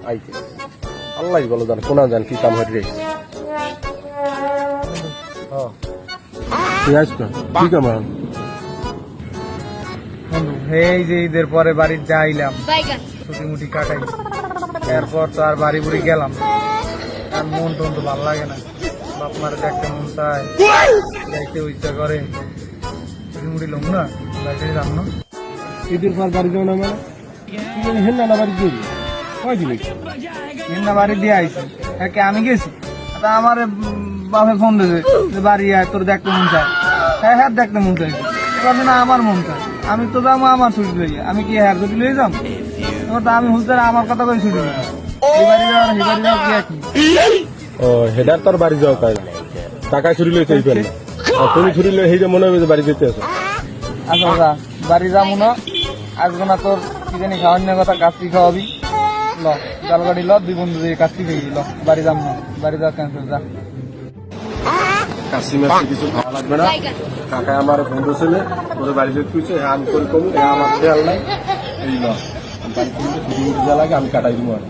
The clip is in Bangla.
আইতে আল্লাহ বলো জান কোনা জান কি কাম হইরে তুই আসতো কি কাম এই যে ঈদের পরে বাড়ি যাইলাম ছুটি মুটি কাটাই এরপর তো আর বাড়ি বুড়ি গেলাম আর মন টন তো ভালো লাগে না বাপ মারে দেখতে মন চায় যাইতে ইচ্ছা করে ছুটি মুটি লম না বাড়িতে যাম না ঈদের পর বাড়ি যাও না মানে তুই হেন না বাড়ি যাবি কয় দিন না বাড়ি দিয়ে আইছি একে আমি গেছি তা আমার বাপে ফোন দিয়েছে যে বাড়ি আয় তোর দেখতে মন চায় হ্যাঁ হ্যাঁ দেখতে মন চাইছে এবার না আমার মন চায় আমি তো যাবো আমার ছুটি লইয়া আমি কি হ্যাঁ ছুটি লইয়ে যাম এবার তো আমি হুজুর আমার কথা করে ছুটি লই এই বাড়ি যাওয়ার এই বাড়ি যাওয়া কি একই ও হেডার তোর বাড়ি যাও তাই টাকা চুরি লইতে হইবে না আর তুমি চুরি লই হেই যে মনে হবে যে বাড়ি যেতে আছো আচ্ছা যা বাড়ি যাবো না আসবো না তোর কি জানি খাওয়ানোর কথা কাচ্চি খাওয়াবি ল জাল গাড়ি ল দুই বন্ধু দিয়ে কাচ্চি খাই ল বাড়ি যাবো না বাড়ি যাওয়া ক্যান্সেল যা কাশি মাসি কিছু ভালো লাগবে না কাকা আমার বন্ধু ছেলে ওদের বাড়ি যেতে কইছে হ্যাঁ আমি করি কমি আমার খেয়াল নাই এই না বাড়ি থেকে ছুটি মুটি যা লাগে আমি কাটাই দিব আর